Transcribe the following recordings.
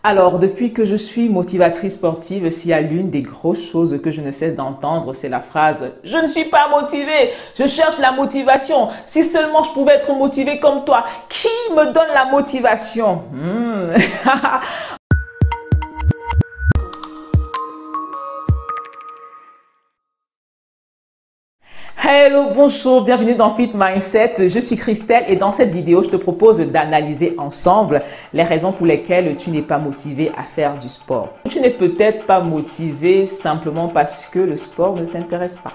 Alors, depuis que je suis motivatrice sportive, s'il y a l'une des grosses choses que je ne cesse d'entendre, c'est la phrase « Je ne suis pas motivée, je cherche la motivation. Si seulement je pouvais être motivée comme toi, qui me donne la motivation? Hello, bonjour, bienvenue dans Fit Mindset. Je suis Christelle et dans cette vidéo, je te propose d'analyser ensemble les raisons pour lesquelles tu n'es pas motivé à faire du sport. Tu n'es peut-être pas motivé simplement parce que le sport ne t'intéresse pas.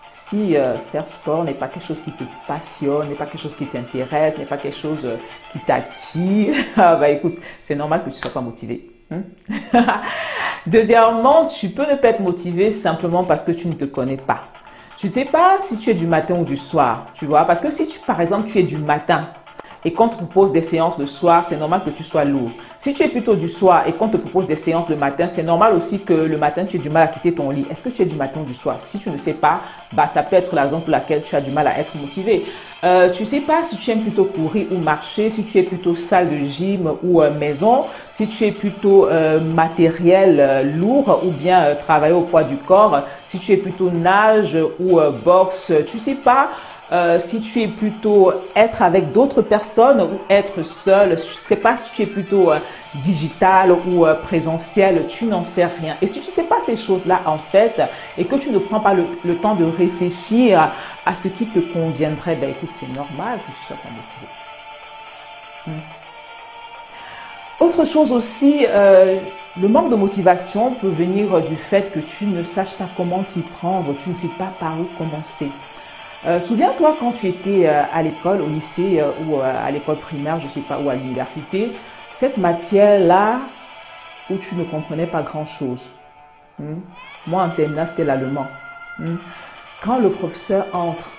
Si faire sport n'est pas quelque chose qui te passionne, n'est pas quelque chose qui t'intéresse, n'est pas quelque chose qui t'attire, bah écoute, c'est normal que tu ne sois pas motivé. Deuxièmement, tu peux ne pas être motivé simplement parce que tu ne te connais pas. Tu ne sais pas si tu es du matin ou du soir, tu vois. Parce que si par exemple, tu es du matin et qu'on te propose des séances le soir, c'est normal que tu sois lourd. Si tu es plutôt du soir et qu'on te propose des séances le matin, c'est normal aussi que le matin, tu aies du mal à quitter ton lit. Est-ce que tu es du matin ou du soir? Si tu ne sais pas, bah, ça peut être la raison pour laquelle tu as du mal à être motivé. Tu ne sais pas si tu aimes plutôt courir ou marcher, si tu es plutôt salle de gym ou maison, si tu es plutôt matériel lourd ou bien travailler au poids du corps, si tu es plutôt nage ou boxe, tu ne sais pas. Si tu es plutôt être avec d'autres personnes ou être seul, je ne sais pas si tu es plutôt digital ou présentiel, tu n'en sais rien. Et si tu ne sais pas ces choses-là en fait et que tu ne prends pas le temps de réfléchir à ce qui te conviendrait, ben écoute, c'est normal que tu ne sois pas motivé. Autre chose aussi, le manque de motivation peut venir du fait que tu ne saches pas comment t'y prendre, tu ne sais pas par où commencer. Souviens-toi quand tu étais à l'école, au lycée ou à l'école primaire, je ne sais pas, ou à l'université, cette matière-là où tu ne comprenais pas grand-chose. Moi, en terminale, c'était l'allemand. Quand le professeur entre,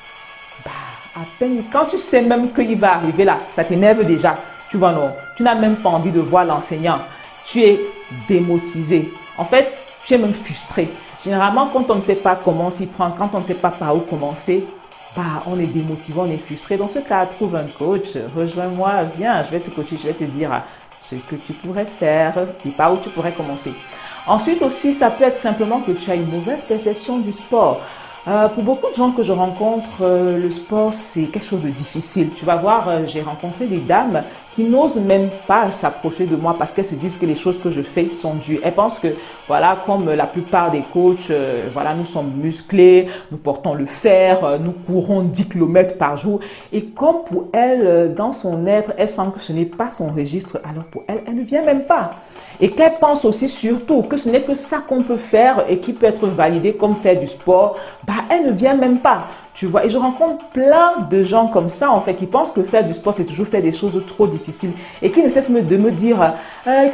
bah, à peine, quand tu sais même qu'il va arriver là, ça t'énerve déjà. Tu vois, non, tu n'as même pas envie de voir l'enseignant. Tu es démotivé. En fait, tu es même frustré. Généralement, quand on ne sait pas comment s'y prendre, quand on ne sait pas par où commencer, bah, on est démotivé, on est frustré. Dans ce cas, trouve un coach, rejoins-moi, viens, je vais te coacher, je vais te dire ce que tu pourrais faire et par où tu pourrais commencer. Ensuite aussi, ça peut être simplement que tu as une mauvaise perception du sport. Pour beaucoup de gens que je rencontre, le sport, c'est quelque chose de difficile. Tu vas voir, j'ai rencontré des dames qui n'osent même pas s'approcher de moi parce qu'elles se disent que les choses que je fais sont dures. Elles pensent que, voilà, comme la plupart des coachs, voilà, nous sommes musclés, nous portons le fer, nous courons 10 km par jour. Et comme pour elle, dans son être, elle sent que ce n'est pas son registre, alors pour elle, elle ne vient même pas. Et qu'elle pense aussi surtout que ce n'est que ça qu'on peut faire et qui peut être validé comme faire du sport, bah, elle ne vient même pas. Tu vois, et je rencontre plein de gens comme ça, en fait, qui pensent que faire du sport, c'est toujours faire des choses trop difficiles. Et qui ne cessent de me dire,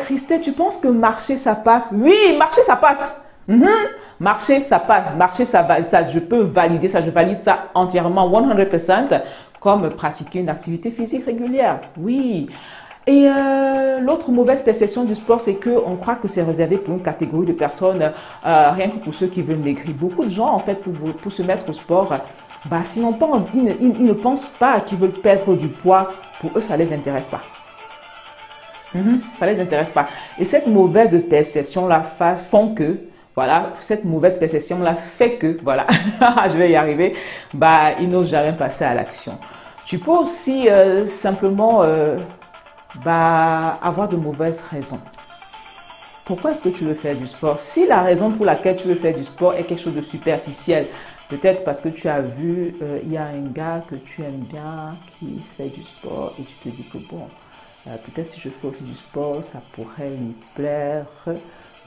Christelle, tu penses que marcher, ça passe? Oui, marcher, ça passe. Marcher, ça passe. Marcher, ça, je peux valider ça, je valide ça entièrement, 100%, comme pratiquer une activité physique régulière. Oui. Et l'autre mauvaise perception du sport, c'est qu'on croit que c'est réservé pour une catégorie de personnes, rien que pour ceux qui veulent maigrir. Beaucoup de gens, en fait, pour se mettre au sport, bah, s'ils n'ont pas, ils ne pensent pas qu'ils veulent perdre du poids. Pour eux, ça ne les intéresse pas. Ça ne les intéresse pas. Et cette mauvaise perception-là font que, voilà, cette mauvaise perception-là fait que, voilà, je vais y arriver, bah, ils n'osent jamais passer à l'action. Tu peux aussi simplement avoir de mauvaises raisons. Pourquoi est-ce que tu veux faire du sport? Si la raison pour laquelle tu veux faire du sport est quelque chose de superficiel, peut-être parce que tu as vu, il y a un gars que tu aimes bien qui fait du sport et tu te dis que bon, peut-être si je fais aussi du sport, ça pourrait me plaire.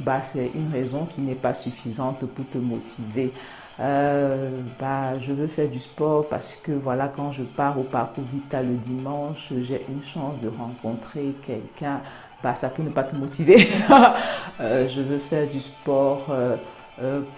Bah, c'est une raison qui n'est pas suffisante pour te motiver. Je veux faire du sport parce que voilà, quand je pars au parcours Vita le dimanche, j'ai une chance de rencontrer quelqu'un. Bah, ça peut ne pas te motiver. Je veux faire du sport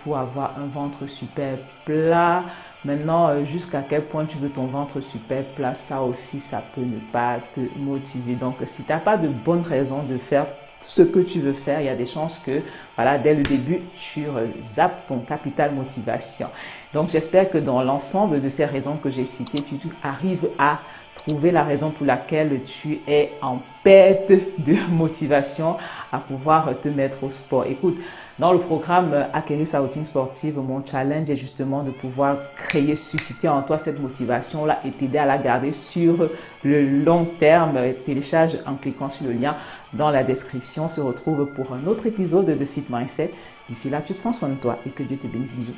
pour avoir un ventre super plat. Maintenant, jusqu'à quel point tu veux ton ventre super plat, ça aussi, ça peut ne pas te motiver. Donc, si tu n'as pas de bonnes raisons de faire ce que tu veux faire, il y a des chances que, voilà, dès le début, tu zappes ton capital motivation. Donc, j'espère que dans l'ensemble de ces raisons que j'ai citées, tu arrives à trouver la raison pour laquelle tu es en perte de motivation à pouvoir te mettre au sport. Écoute, dans le programme Acquérir sa routine sportive, mon challenge est justement de pouvoir créer, susciter en toi cette motivation-là et t'aider à la garder sur le long terme. Télécharge en cliquant sur le lien dans la description. On se retrouve pour un autre épisode de Fit Mindset. D'ici là, tu prends soin de toi et que Dieu te bénisse. Bisous.